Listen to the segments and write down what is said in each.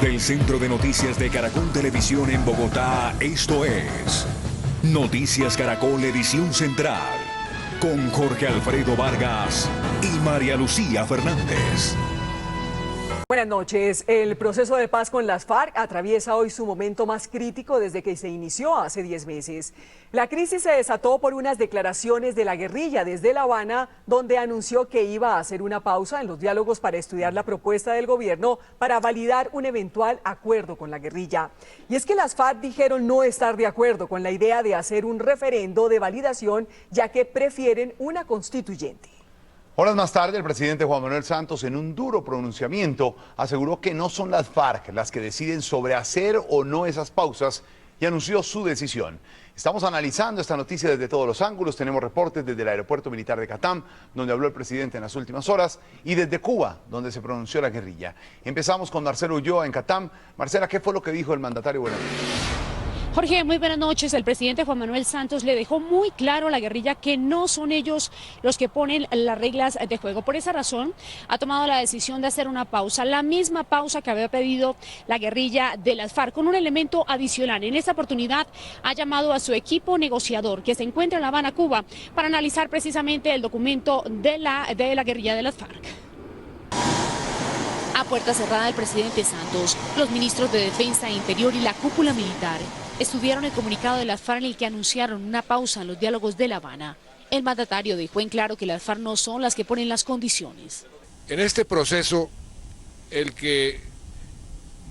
Desde el Centro de Noticias de Caracol Televisión en Bogotá, esto es Noticias Caracol Edición Central, con Jorge Alfredo Vargas y María Lucía Fernández. Buenas noches. El proceso de paz con las FARC atraviesa hoy su momento más crítico desde que se inició hace 10 meses. La crisis se desató por unas declaraciones de la guerrilla desde La Habana, donde anunció que iba a hacer una pausa en los diálogos para estudiar la propuesta del gobierno para validar un eventual acuerdo con la guerrilla. Y es que las FARC dijeron no estar de acuerdo con la idea de hacer un referendo de validación, ya que prefieren una constituyente. Horas más tarde, el presidente Juan Manuel Santos, en un duro pronunciamiento, aseguró que no son las FARC las que deciden sobre hacer o no esas pausas y anunció su decisión. Estamos analizando esta noticia desde todos los ángulos. Tenemos reportes desde el aeropuerto militar de Catam, donde habló el presidente en las últimas horas, y desde Cuba, donde se pronunció la guerrilla. Empezamos con Marcela Ulloa en Catam. Marcela, ¿qué fue lo que dijo el mandatario? Buenas noches. Jorge, muy buenas noches. El presidente Juan Manuel Santos le dejó muy claro a la guerrilla que no son ellos los que ponen las reglas de juego. Por esa razón, ha tomado la decisión de hacer una pausa, la misma pausa que había pedido la guerrilla de las FARC, con un elemento adicional. En esta oportunidad ha llamado a su equipo negociador, que se encuentra en La Habana, Cuba, para analizar precisamente el documento de la guerrilla de las FARC. A puerta cerrada, el presidente Santos, los ministros de Defensa e Interior y la cúpula militar estudiaron el comunicado de las FARC en el que anunciaron una pausa en los diálogos de La Habana. El mandatario dejó en claro que las FARC no son las que ponen las condiciones. En este proceso, el que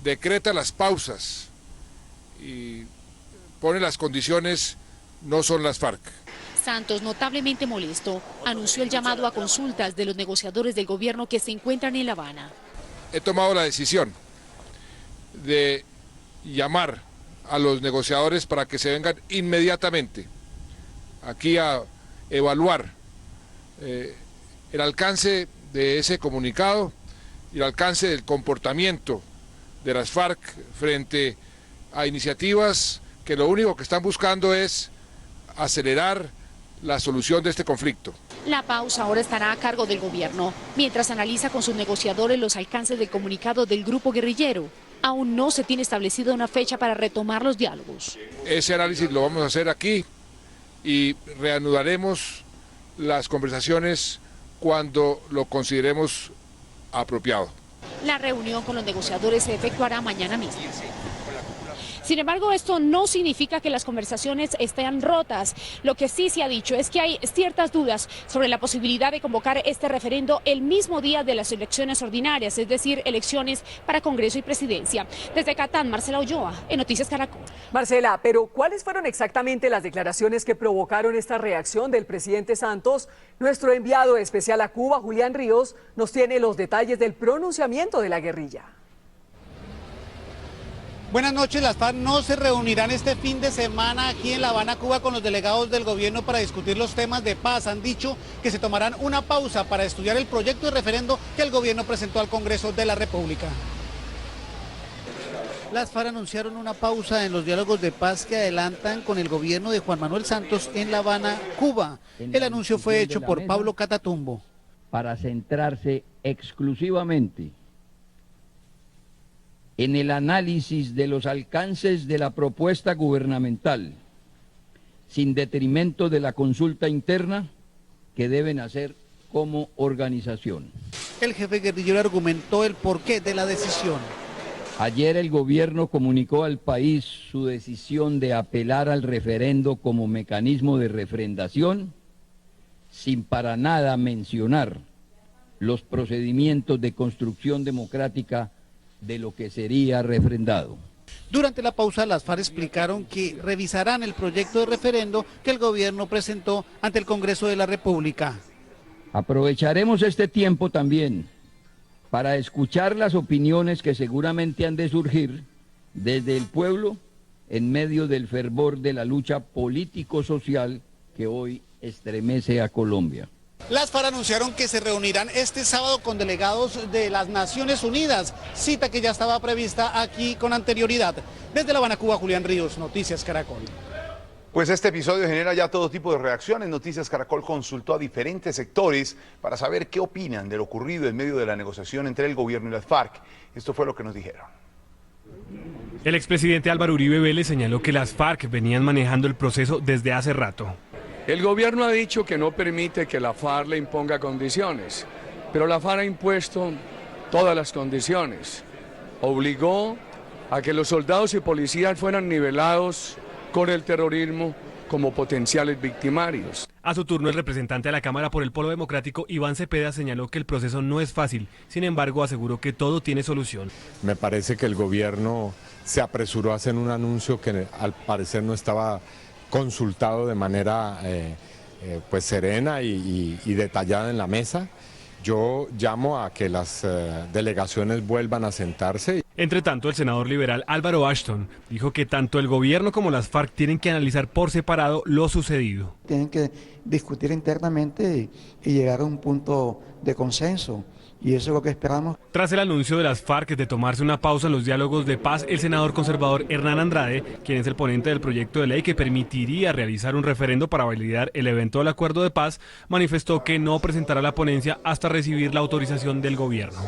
decreta las pausas y pone las condiciones no son las FARC. Santos, notablemente molesto, anunció el llamado a consultas de los negociadores del gobierno que se encuentran en La Habana. He tomado la decisión de llamar a los negociadores para que se vengan inmediatamente aquí a evaluar el alcance de ese comunicado y el alcance del comportamiento de las FARC frente a iniciativas que lo único que están buscando es acelerar la solución de este conflicto. La pausa ahora estará a cargo del gobierno, mientras analiza con sus negociadores los alcances del comunicado del grupo guerrillero. Aún no se tiene establecida una fecha para retomar los diálogos. Ese análisis lo vamos a hacer aquí y reanudaremos las conversaciones cuando lo consideremos apropiado. La reunión con los negociadores se efectuará mañana mismo. Sin embargo, esto no significa que las conversaciones estén rotas. Lo que sí se ha dicho es que hay ciertas dudas sobre la posibilidad de convocar este referendo el mismo día de las elecciones ordinarias, es decir, elecciones para Congreso y Presidencia. Desde Catán, Marcela Ulloa, en Noticias Caracol. Marcela, pero ¿cuáles fueron exactamente las declaraciones que provocaron esta reacción del presidente Santos? Nuestro enviado especial a Cuba, Julián Ríos, nos tiene los detalles del pronunciamiento de la guerrilla. Buenas noches. Las FARC no se reunirán este fin de semana aquí en La Habana, Cuba, con los delegados del gobierno para discutir los temas de paz. Han dicho que se tomarán una pausa para estudiar el proyecto de referendo que el gobierno presentó al Congreso de la República. Las FARC anunciaron una pausa en los diálogos de paz que adelantan con el gobierno de Juan Manuel Santos en La Habana, Cuba. El anuncio fue hecho por Pablo Catatumbo. Para centrarse exclusivamente en el análisis de los alcances de la propuesta gubernamental, sin detrimento de la consulta interna que deben hacer como organización. El jefe guerrillero argumentó el porqué de la decisión. Ayer el gobierno comunicó al país su decisión de apelar al referendo como mecanismo de refrendación, sin para nada mencionar los procedimientos de construcción democrática de lo que sería refrendado. Durante la pausa, las FARC explicaron que revisarán el proyecto de referendo que el gobierno presentó ante el Congreso de la República. Aprovecharemos este tiempo también para escuchar las opiniones que seguramente han de surgir desde el pueblo en medio del fervor de la lucha político-social que hoy estremece a Colombia. Las FARC anunciaron que se reunirán este sábado con delegados de las Naciones Unidas, cita que ya estaba prevista aquí con anterioridad. Desde La Habana, Cuba, Julián Ríos, Noticias Caracol. Pues este episodio genera ya todo tipo de reacciones. Noticias Caracol consultó a diferentes sectores para saber qué opinan de lo ocurrido en medio de la negociación entre el gobierno y las FARC. Esto fue lo que nos dijeron. El expresidente Álvaro Uribe Vélez señaló que las FARC venían manejando el proceso desde hace rato. El gobierno ha dicho que no permite que la FARC le imponga condiciones, pero la FARC ha impuesto todas las condiciones. Obligó a que los soldados y policías fueran nivelados con el terrorismo como potenciales victimarios. A su turno, el representante de la Cámara por el Polo Democrático, Iván Cepeda, señaló que el proceso no es fácil. Sin embargo, aseguró que todo tiene solución. Me parece que el gobierno se apresuró a hacer un anuncio que al parecer no estaba consultado de manera pues serena y detallada en la mesa. Yo llamo a que las delegaciones vuelvan a sentarse. Entre tanto, el senador liberal Álvaro Ashton dijo que tanto el gobierno como las FARC tienen que analizar por separado lo sucedido. Tienen que discutir internamente y llegar a un punto de consenso. Y eso es lo que esperamos. Tras el anuncio de las FARC de tomarse una pausa en los diálogos de paz, el senador conservador Hernán Andrade, quien es el ponente del proyecto de ley que permitiría realizar un referendo para validar el evento del acuerdo de paz, manifestó que no presentará la ponencia hasta recibir la autorización del gobierno.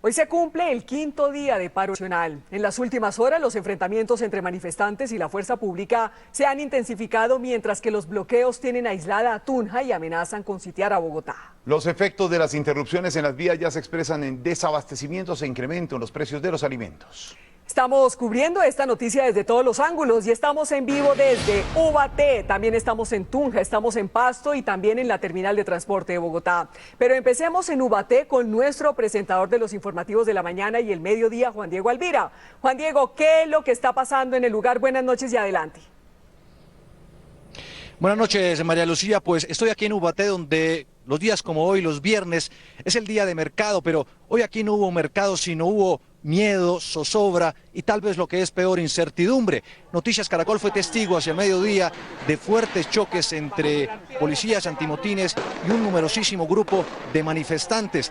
Hoy se cumple el 5º día de paro nacional. En las últimas horas, los enfrentamientos entre manifestantes y la fuerza pública se han intensificado, mientras que los bloqueos tienen aislada a Tunja y amenazan con sitiar a Bogotá. Los efectos de las interrupciones en las vías ya se expresan en desabastecimientos e incremento en los precios de los alimentos. Estamos cubriendo esta noticia desde todos los ángulos y estamos en vivo desde Ubaté, también estamos en Tunja, estamos en Pasto y también en la terminal de transporte de Bogotá. Pero empecemos en Ubaté con nuestro presentador de los informativos de la mañana y el mediodía, Juan Diego Alvira. Juan Diego, ¿qué es lo que está pasando en el lugar? Buenas noches y adelante. Buenas noches, María Lucía. Pues estoy aquí en Ubaté, donde los días como hoy, los viernes, es el día de mercado, pero hoy aquí no hubo mercado, sino hubo miedo, zozobra y tal vez lo que es peor, incertidumbre. Noticias Caracol fue testigo hacia el mediodía de fuertes choques entre policías antimotines y un numerosísimo grupo de manifestantes.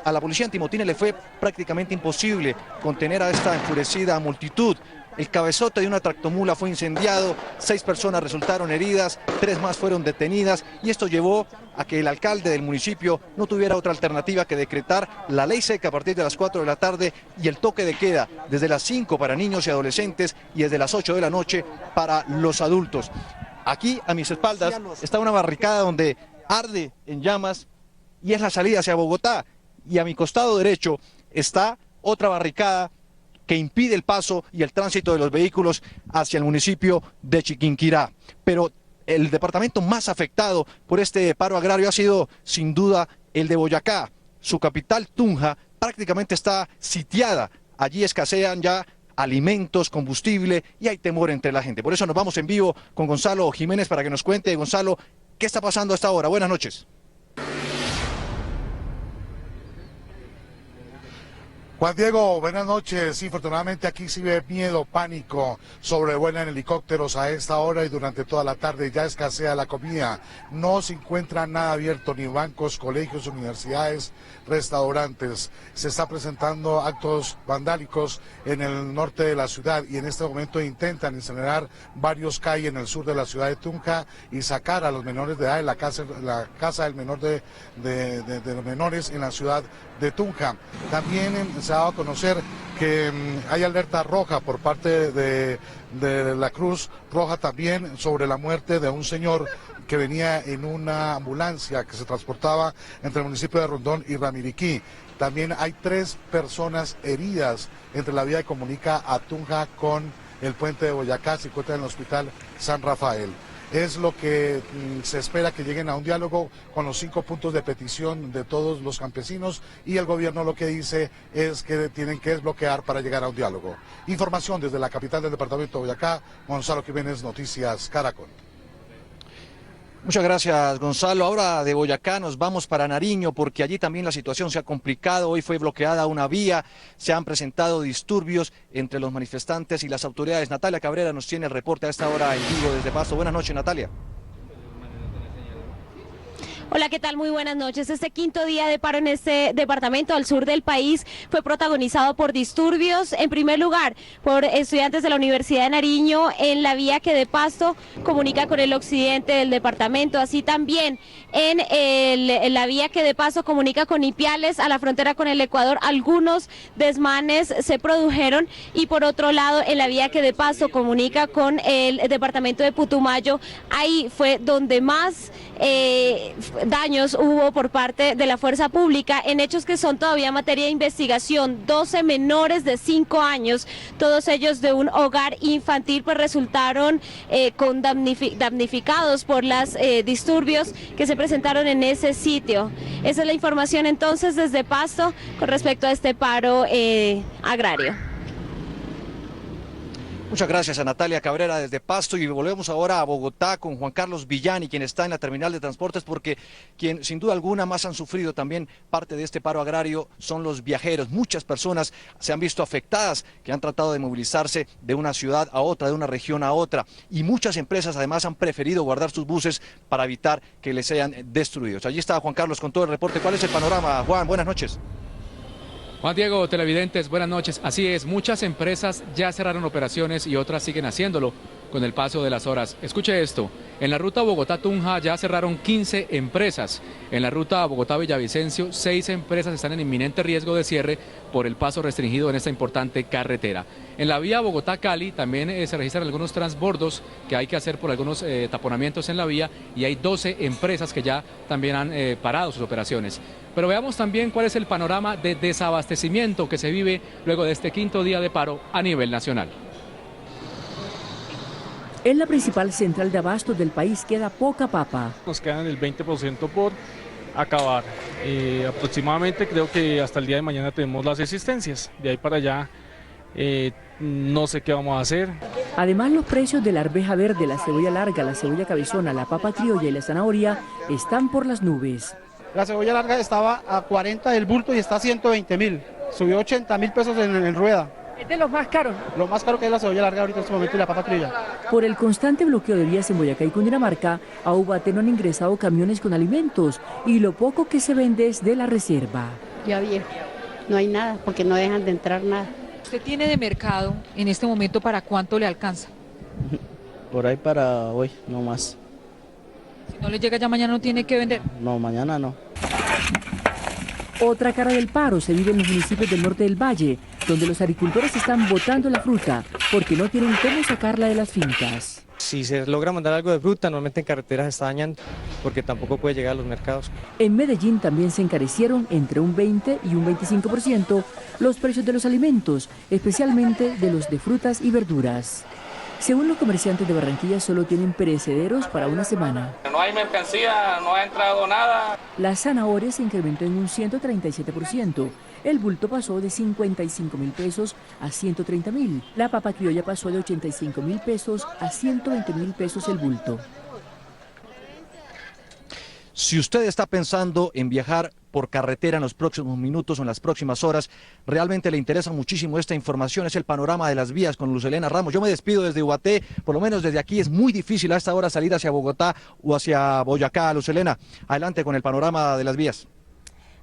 A la policía antimotines le fue prácticamente imposible contener a esta enfurecida multitud. El cabezote de una tractomula fue incendiado, 6 personas resultaron heridas, 3 más fueron detenidas y esto llevó a que el alcalde del municipio no tuviera otra alternativa que decretar la ley seca a partir de las 4 de la tarde y el toque de queda desde las 5 para niños y adolescentes y desde las 8 de la noche para los adultos. Aquí a mis espaldas está una barricada donde arde en llamas y es la salida hacia Bogotá, y a mi costado derecho está otra barricada que impide el paso y el tránsito de los vehículos hacia el municipio de Chiquinquirá. Pero el departamento más afectado por este paro agrario ha sido sin duda el de Boyacá. Su capital, Tunja, prácticamente está sitiada. Allí escasean ya alimentos, combustible y hay temor entre la gente. Por eso nos vamos en vivo con Gonzalo Jiménez para que nos cuente, Gonzalo, ¿qué está pasando a esta hora? Buenas noches. Juan Diego, buenas noches. Sí, afortunadamente aquí sí ve miedo, pánico, sobrevuelan helicópteros a esta hora y durante toda la tarde. Ya escasea la comida, no se encuentra nada abierto, ni bancos, colegios, universidades, restaurantes. Se está presentando actos vandálicos en el norte de la ciudad y en este momento intentan incinerar varios calles en el sur de la ciudad de Tunja y sacar a los menores de edad de la casa del menor de los menores en la ciudad de Tunja. También se ha dado a conocer que hay alerta roja por parte de la Cruz Roja también sobre la muerte de un señor que venía en una ambulancia que se transportaba entre el municipio de Rondón y Ramiriquí. También hay 3 personas heridas entre la vía que comunica a Tunja con el puente de Boyacá, se encuentra en el hospital San Rafael. Es lo que se espera, que lleguen a un diálogo con los 5 puntos de petición de todos los campesinos, y el gobierno lo que dice es que tienen que desbloquear para llegar a un diálogo. Información desde la capital del departamento de Boyacá, Gonzalo Jiménez, Noticias Caracol. Muchas gracias, Gonzalo. Ahora de Boyacá nos vamos para Nariño, porque allí también la situación se ha complicado. Hoy fue bloqueada una vía, se han presentado disturbios entre los manifestantes y las autoridades. Natalia Cabrera nos tiene el reporte a esta hora en vivo desde Pasto. Buenas noches, Natalia. Hola, ¿qué tal? Muy buenas noches. Este quinto día de paro en este departamento al sur del país fue protagonizado por disturbios, en primer lugar, por estudiantes de la Universidad de Nariño en la vía que de Pasto comunica con el occidente del departamento, así también en la vía que de Pasto comunica con Ipiales a la frontera con el Ecuador. Algunos desmanes se produjeron y por otro lado en la vía que de Pasto comunica con el departamento de Putumayo, ahí fue donde más daños hubo por parte de la fuerza pública en hechos que son todavía materia de investigación. 12 menores de 5 años, todos ellos de un hogar infantil, pues resultaron damnificados por los disturbios que se presentaron en ese sitio. Esa es la información entonces desde Pasto con respecto a este paro agrario. Muchas gracias a Natalia Cabrera desde Pasto, y volvemos ahora a Bogotá con Juan Carlos Villani, quien está en la terminal de transportes, porque quien sin duda alguna más han sufrido también parte de este paro agrario son los viajeros. Muchas personas se han visto afectadas, que han tratado de movilizarse de una ciudad a otra, de una región a otra, y muchas empresas además han preferido guardar sus buses para evitar que les sean destruidos. Allí está Juan Carlos con todo el reporte. ¿Cuál es el panorama, Juan? Buenas noches. Juan Diego, televidentes, buenas noches. Así es, muchas empresas ya cerraron operaciones y otras siguen haciéndolo con el paso de las horas. Escuche esto, en la ruta Bogotá-Tunja ya cerraron 15 empresas. En la ruta Bogotá-Villavicencio, 6 empresas están en inminente riesgo de cierre por el paso restringido en esta importante carretera. En la vía Bogotá-Cali también se registran algunos transbordos que hay que hacer por algunos taponamientos en la vía, y hay 12 empresas que ya también han parado sus operaciones. Pero veamos también cuál es el panorama de desabastecimiento que se vive luego de este quinto día de paro a nivel nacional. En la principal central de abastos del país queda poca papa. Nos quedan el 20% por acabar. Aproximadamente creo que hasta el día de mañana tenemos las existencias. De ahí para allá no sé qué vamos a hacer. Además, los precios de la arveja verde, la cebolla larga, la cebolla cabezona, la papa criolla y la zanahoria están por las nubes. La cebolla larga estaba a 40 del bulto y está a 120.000. Subió 80.000 pesos en rueda. ¿Es de los más caros? Lo más caro que es la cebolla larga ahorita en este momento y la papa criolla. Por el constante bloqueo de vías en Boyacá y Cundinamarca, a Ubaté no han ingresado camiones con alimentos y lo poco que se vende es de la reserva. Ya viejo, no hay nada porque no dejan de entrar nada. ¿Usted tiene de mercado en este momento para cuánto le alcanza? Por ahí para hoy, no más. Si no le llega ya mañana, ¿no tiene que vender? No, mañana no. Otra cara del paro se vive en los municipios del norte del Valle, donde los agricultores están botando la fruta porque no tienen cómo sacarla de las fincas. Si se logra mandar algo de fruta, normalmente en carreteras se está dañando, porque tampoco puede llegar a los mercados. En Medellín también se encarecieron entre un 20 y un 25% los precios de los alimentos, especialmente de los de frutas y verduras. Según los comerciantes de Barranquilla, solo tienen perecederos para una semana. No hay mercancía, no ha entrado nada. La zanahoria se incrementó en un 137%. El bulto pasó de 55.000 pesos a 130.000. La papa criolla pasó de 85.000 pesos a 120.000 pesos el bulto. Si usted está pensando en viajar por carretera en los próximos minutos o en las próximas horas, realmente le interesa muchísimo esta información, es el panorama de las vías con Luz Helena Ramos. Yo me despido desde Ubaté, por lo menos desde aquí es muy difícil a esta hora salir hacia Bogotá o hacia Boyacá. Luz Helena, adelante con el panorama de las vías.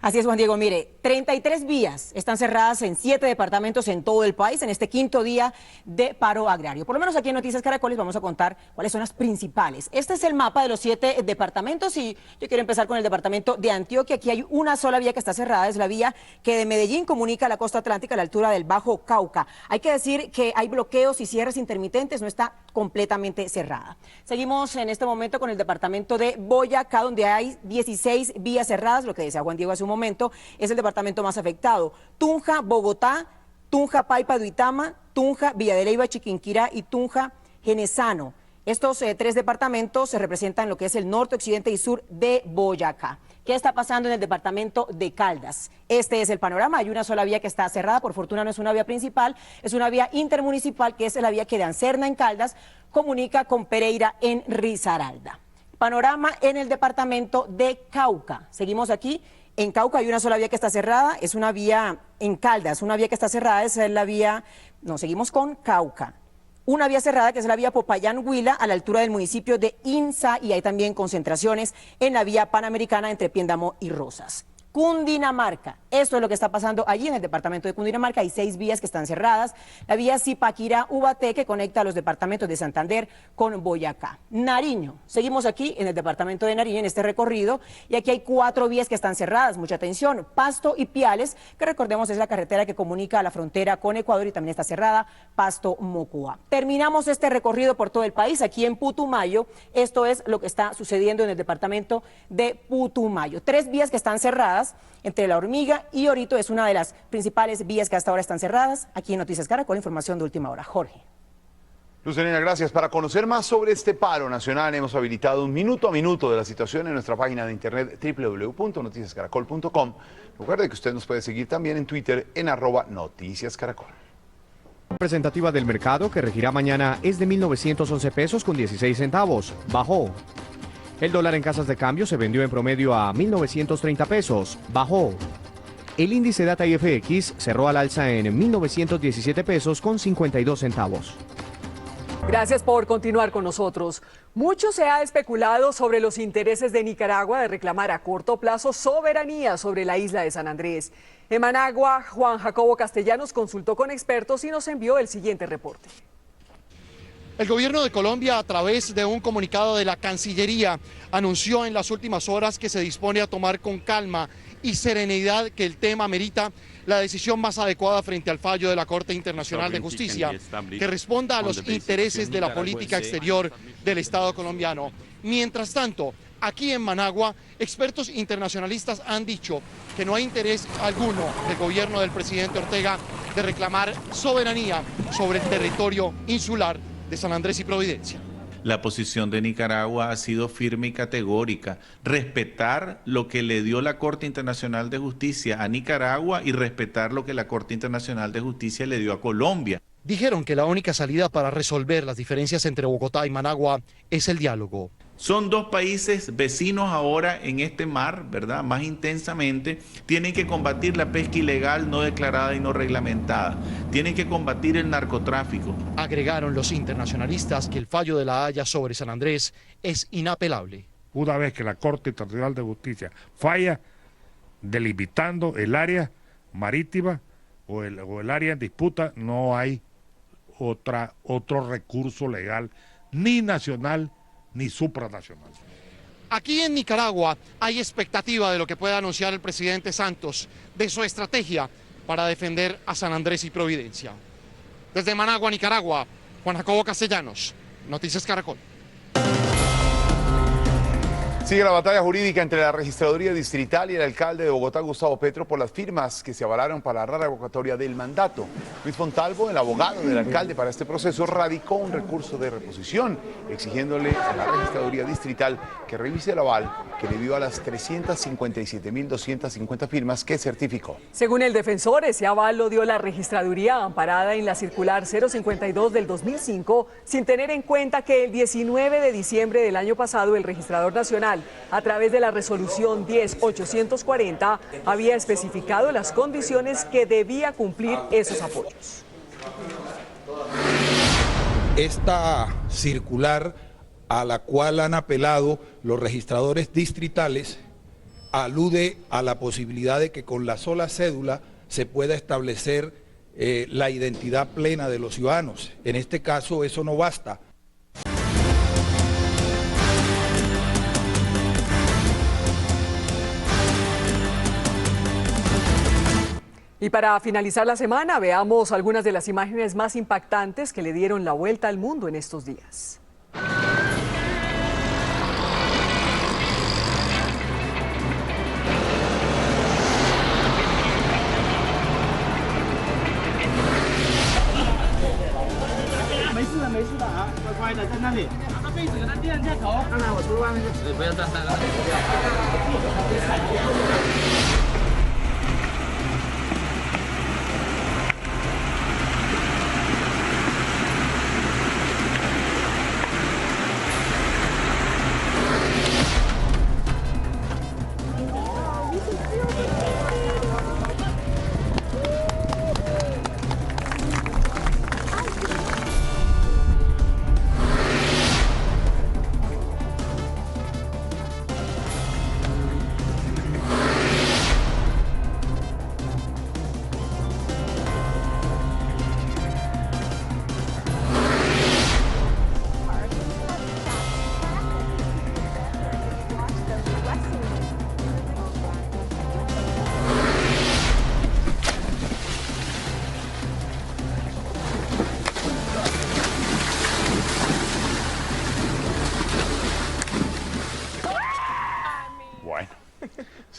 Así es, Juan Diego. Mire, 33 vías están cerradas en 7 departamentos en todo el país en este quinto día de paro agrario. Por lo menos aquí en Noticias Caracoles vamos a contar cuáles son las principales. Este es el mapa de los 7 departamentos y yo quiero empezar con el departamento de Antioquia. Aquí hay una sola vía que está cerrada, es la vía que de Medellín comunica la costa atlántica a la altura del Bajo Cauca. Hay que decir que hay bloqueos y cierres intermitentes, no está completamente cerrada. Seguimos en este momento con el departamento de Boyacá, donde hay 16 vías cerradas, lo que decía Juan Diego hace un momento, es el departamento más afectado. Tunja, Bogotá, Tunja, Paipa, Duitama, Tunja, Villa de Leyva, Chiquinquirá y Tunja, Genesano. Estos 3 departamentos se representan lo que es el norte, occidente y sur de Boyacá. ¿Qué está pasando en el departamento de Caldas? Este es el panorama. Hay una sola vía que está cerrada, por fortuna no es una vía principal, es una vía intermunicipal, que es la vía que de Anserna en Caldas comunica con Pereira en Risaralda. Panorama en el departamento de Cauca. Seguimos aquí. En Cauca hay una sola vía que está cerrada, es una vía en Caldas, una vía que está cerrada, esa es la vía, no, seguimos con Cauca. una vía cerrada que es la vía Popayán-Huila a la altura del municipio de Insa, y hay también concentraciones en la vía Panamericana entre Piendamó y Rosas. Cundinamarca, esto es lo que está pasando allí en el departamento de Cundinamarca. Hay 6 vías que están cerradas. La vía Zipaquirá-Ubaté, que conecta a los departamentos de Santander con Boyacá. Nariño, seguimos aquí en el departamento de Nariño en este recorrido, y aquí hay 4 vías que están cerradas. Mucha atención, Pasto y Piales, que recordemos es la carretera que comunica a la frontera con Ecuador, y también está cerrada Pasto-Mocoa. Terminamos este recorrido por todo el país aquí en Putumayo. Esto es lo que está sucediendo en el departamento de Putumayo. 3 vías que están cerradas entre La Hormiga y Orito, es una de las principales vías que hasta ahora están cerradas. Aquí en Noticias Caracol, información de última hora. Jorge. Lucelena, gracias. Para conocer más sobre este paro nacional, hemos habilitado un minuto a minuto de la situación en nuestra página de internet www.noticiascaracol.com. Recuerde que usted nos puede seguir también en Twitter en @noticiascaracol. La representativa del mercado que regirá mañana es de 1.911 pesos con 16 centavos. Bajó. El dólar en casas de cambio se vendió en promedio a 1.930 pesos. Bajó. El índice Data IFX cerró al alza en 1.917 pesos con 52 centavos. Gracias por continuar con nosotros. Mucho se ha especulado sobre los intereses de Nicaragua de reclamar a corto plazo soberanía sobre la isla de San Andrés. En Managua, Juan Jacobo Castellanos consultó con expertos y nos envió el siguiente reporte. El gobierno de Colombia, a través de un comunicado de la Cancillería, anunció en las últimas horas que se dispone a tomar con calma y serenidad que el tema merita la decisión más adecuada frente al fallo de la Corte Internacional de Justicia, que responda a los intereses de la política exterior del Estado colombiano. Mientras tanto, aquí en Managua, expertos internacionalistas han dicho que no hay interés alguno del gobierno del presidente Ortega de reclamar soberanía sobre el territorio insular de San Andrés y Providencia. La posición de Nicaragua ha sido firme y categórica: respetar lo que le dio la Corte Internacional de Justicia a Nicaragua y respetar lo que la Corte Internacional de Justicia le dio a Colombia. Dijeron que la única salida para resolver las diferencias entre Bogotá y Managua es el diálogo. Son 2 países vecinos ahora en este mar, ¿verdad? Más intensamente. Tienen que combatir la pesca ilegal no declarada y no reglamentada. Tienen que combatir el narcotráfico. Agregaron los internacionalistas que el fallo de La Haya sobre San Andrés es inapelable. Una vez que la Corte Internacional de Justicia falla delimitando el área marítima o el área en disputa, no hay otro recurso legal, ni nacional ni supranacional. Aquí en Nicaragua hay expectativa de lo que pueda anunciar el presidente Santos, de su estrategia para defender a San Andrés y Providencia. Desde Managua, Nicaragua, Juan Jacobo Castellanos, Noticias Caracol. Sigue la batalla jurídica entre la Registraduría Distrital y el alcalde de Bogotá, Gustavo Petro, por las firmas que se avalaron para la revocatoria del mandato. Luis Fontalvo, el abogado del alcalde para este proceso, radicó un recurso de reposición, exigiéndole a la Registraduría Distrital que revise el aval que le dio a las 357.250 firmas que certificó. Según el defensor, ese aval lo dio la Registraduría amparada en la circular 052 del 2005, sin tener en cuenta que el 19 de diciembre del año pasado el registrador nacional, a través de la resolución 10.840, había especificado las condiciones que debía cumplir esos apoyos. Esta circular a la cual han apelado los registradores distritales alude a la posibilidad de que con la sola cédula se pueda establecer la identidad plena de los ciudadanos. En este caso eso no basta. Y para finalizar la semana, veamos algunas de las imágenes más impactantes que le dieron la vuelta al mundo en estos días.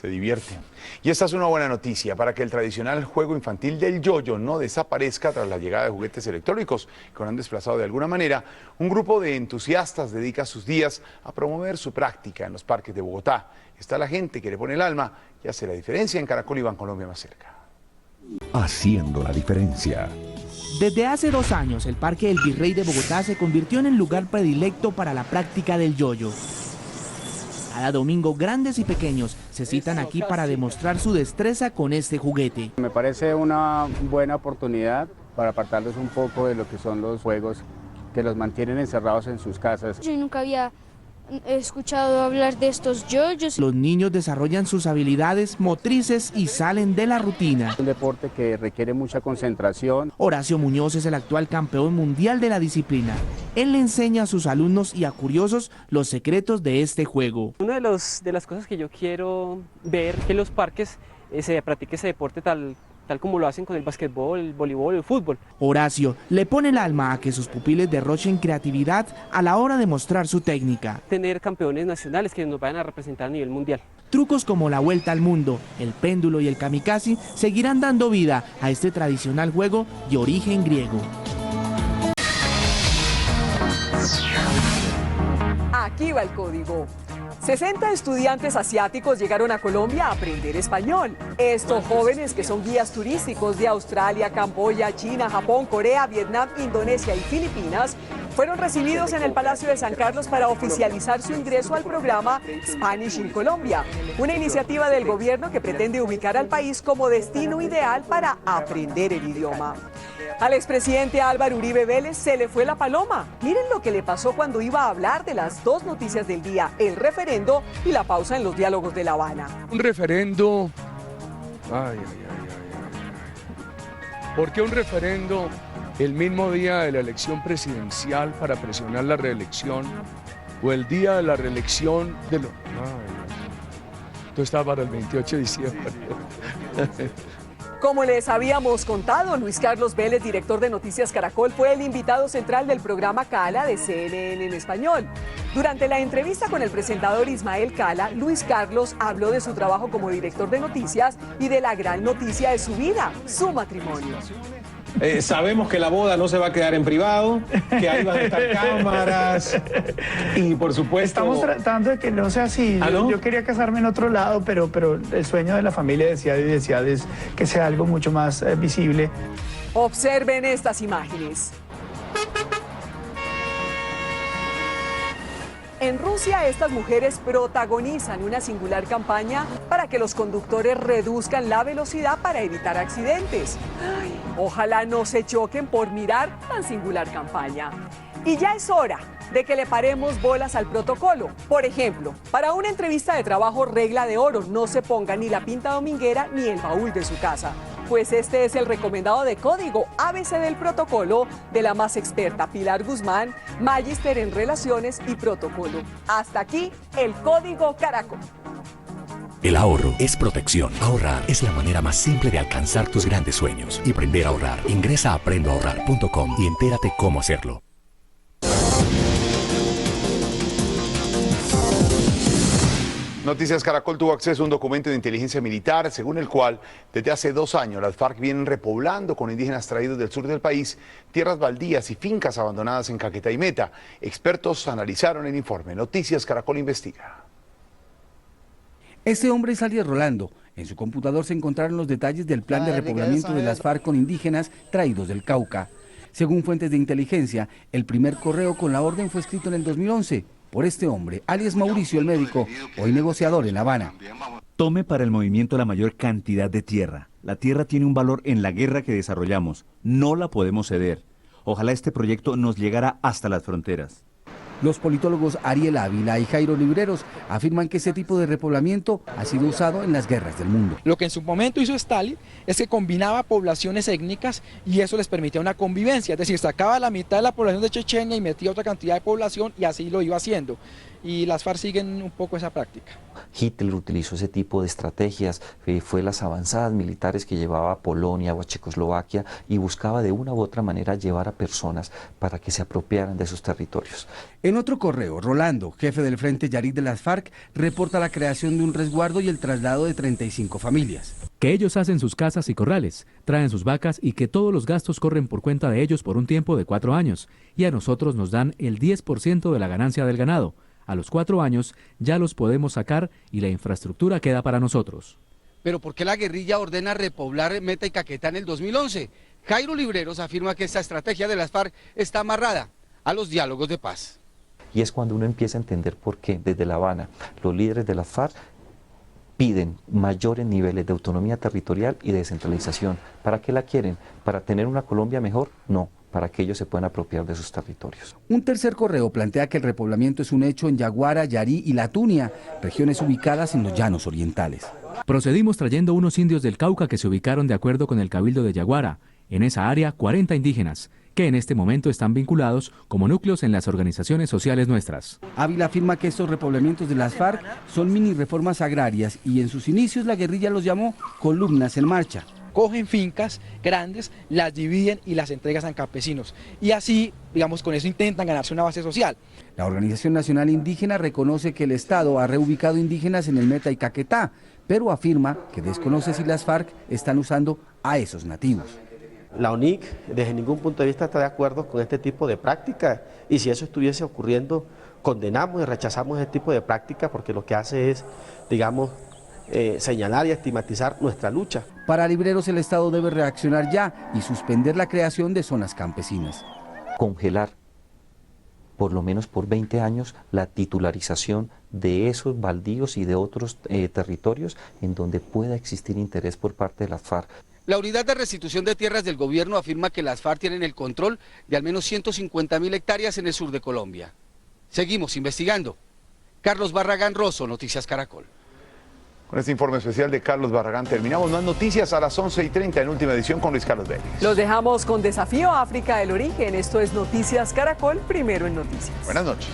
Se divierte. Y esta es una buena noticia para que el tradicional juego infantil del yoyo no desaparezca tras la llegada de juguetes electrónicos que lo han desplazado de alguna manera. Un grupo de entusiastas dedica sus días a promover su práctica en los parques de Bogotá. Está la gente que le pone el alma y hace la diferencia. En Caracol y Bancolombia más cerca. Haciendo la diferencia. Desde hace 2 años, el Parque del Virrey de Bogotá se convirtió en el lugar predilecto para la práctica del yoyo. Cada domingo, grandes y pequeños se citan aquí para demostrar su destreza con este juguete. Me parece una buena oportunidad para apartarlos un poco de lo que son los juegos que los mantienen encerrados en sus casas. Yo nunca había escuchado hablar de estos yoyos. Los niños desarrollan sus habilidades motrices y salen de la rutina. Es un deporte que requiere mucha concentración. Horacio Muñoz es el actual campeón mundial de la disciplina. Él le enseña a sus alumnos y a curiosos los secretos de este juego. Una de las cosas que yo quiero ver que en los parques se practique ese deporte tal como lo hacen con el básquetbol, el voleibol, el fútbol. Horacio le pone el alma a que sus pupiles derrochen creatividad a la hora de mostrar su técnica. Tener campeones nacionales que nos vayan a representar a nivel mundial. Trucos como la vuelta al mundo, el péndulo y el kamikaze seguirán dando vida a este tradicional juego de origen griego. Aquí va el código. 60 estudiantes asiáticos llegaron a Colombia a aprender español. Estos jóvenes, que son guías turísticos de Australia, Camboya, China, Japón, Corea, Vietnam, Indonesia y Filipinas, fueron recibidos en el Palacio de San Carlos para oficializar su ingreso al programa Spanish in Colombia, una iniciativa del gobierno que pretende ubicar al país como destino ideal para aprender el idioma. Al expresidente Álvaro Uribe Vélez se le fue la paloma. Miren lo que le pasó cuando iba a hablar de las 2 noticias del día, el referendo y la pausa en los diálogos de La Habana. Un referendo... ¿Por qué un referendo el mismo día de la elección presidencial para presionar la reelección o el día de la reelección de los... Esto está para el 28 de diciembre. Como les habíamos contado, Luis Carlos Vélez, director de Noticias Caracol, fue el invitado central del programa Cala de CNN en español. Durante la entrevista con el presentador Ismael Cala, Luis Carlos habló de su trabajo como director de noticias y de la gran noticia de su vida, su matrimonio. Sabemos que la boda no se va a quedar en privado, que ahí van a estar cámaras y por supuesto... Estamos tratando de que no sea así. ¿Ah, no? Yo quería casarme en otro lado, pero el sueño de la familia es que sea algo mucho más visible. Observen estas imágenes. En Rusia, estas mujeres protagonizan una singular campaña para que los conductores reduzcan la velocidad para evitar accidentes. Ay, ojalá no se choquen por mirar tan singular campaña. Y ya es hora de que le paremos bolas al protocolo. Por ejemplo, para una entrevista de trabajo, regla de oro: no se ponga ni la pinta dominguera ni el baúl de su casa. Pues este es el recomendado de código ABC del protocolo de la más experta Pilar Guzmán, magíster en relaciones y protocolo. Hasta aquí el código Caracol. El ahorro es protección. Ahorrar es la manera más simple de alcanzar tus grandes sueños y aprender a ahorrar. Ingresa a aprendoahorrar.com y entérate cómo hacerlo. Noticias Caracol tuvo acceso a un documento de inteligencia militar según el cual desde hace 2 años las FARC vienen repoblando con indígenas traídos del sur del país tierras baldías y fincas abandonadas en Caquetá y Meta. Expertos analizaron el informe. Noticias Caracol investiga. Este hombre es Ariel Rolando. En su computador se encontraron los detalles del plan de repoblamiento de las FARC con indígenas traídos del Cauca. Según fuentes de inteligencia, el primer correo con la orden fue escrito en el 2011. Por este hombre, alias Mauricio el Médico, hoy negociador en La Habana. Tome para el movimiento la mayor cantidad de tierra. La tierra tiene un valor en la guerra que desarrollamos. No la podemos ceder. Ojalá este proyecto nos llegara hasta las fronteras. Los politólogos Ariel Ávila y Jairo Libreros afirman que ese tipo de repoblamiento ha sido usado en las guerras del mundo. Lo que en su momento hizo Stalin es que combinaba poblaciones étnicas y eso les permitía una convivencia, es decir, sacaba la mitad de la población de Chechenia y metía otra cantidad de población y así lo iba haciendo. Y las FARC siguen un poco esa práctica. Hitler utilizó ese tipo de estrategias, fue las avanzadas militares que llevaba a Polonia o a Checoslovaquia y buscaba de una u otra manera llevar a personas para que se apropiaran de esos territorios. En otro correo, Rolando, jefe del Frente Yarí de las FARC, reporta la creación de un resguardo y el traslado de 35 familias. Que ellos hacen sus casas y corrales, traen sus vacas y que todos los gastos corren por cuenta de ellos por un tiempo de 4 años y a nosotros nos dan el 10% de la ganancia del ganado. A los 4 años ya los podemos sacar y la infraestructura queda para nosotros. Pero ¿por qué la guerrilla ordena repoblar Meta y Caquetá en el 2011? Jairo Libreros afirma que esta estrategia de las FARC está amarrada a los diálogos de paz. Y es cuando uno empieza a entender por qué desde La Habana los líderes de las FARC piden mayores niveles de autonomía territorial y de descentralización. ¿Para qué la quieren? ¿Para tener una Colombia mejor? No, para que ellos se puedan apropiar de sus territorios. Un tercer correo plantea que el repoblamiento es un hecho en Yaguara, Yarí y La Tunia, regiones ubicadas en los llanos orientales. Procedimos trayendo unos indios del Cauca que se ubicaron de acuerdo con el Cabildo de Yaguara. En esa área, 40 indígenas, que en este momento están vinculados como núcleos en las organizaciones sociales nuestras. Ávila afirma que estos repoblamientos de las FARC son mini reformas agrarias y en sus inicios la guerrilla los llamó columnas en marcha. Cogen fincas grandes, las dividen y las entregan a campesinos. Y así, digamos, con eso intentan ganarse una base social. La Organización Nacional Indígena reconoce que el Estado ha reubicado indígenas en el Meta y Caquetá, pero afirma que desconoce si las FARC están usando a esos nativos. La UNIC desde ningún punto de vista está de acuerdo con este tipo de práctica y si eso estuviese ocurriendo, condenamos y rechazamos este tipo de práctica porque lo que hace es, digamos, señalar y estigmatizar nuestra lucha. Para Libreros el Estado debe reaccionar ya y suspender la creación de zonas campesinas. Congelar, por lo menos por 20 años, la titularización de esos baldíos y de otros territorios en donde pueda existir interés por parte de las FARC. La Unidad de Restitución de Tierras del Gobierno afirma que las FARC tienen el control de al menos 150.000 hectáreas en el sur de Colombia. Seguimos investigando. Carlos Barragán Rosso, Noticias Caracol. Con este informe especial de Carlos Barragán terminamos. Más noticias a las 11:30 en Última Edición con Luis Carlos Vélez. Los dejamos con Desafío África del Origen. Esto es Noticias Caracol, primero en noticias. Buenas noches.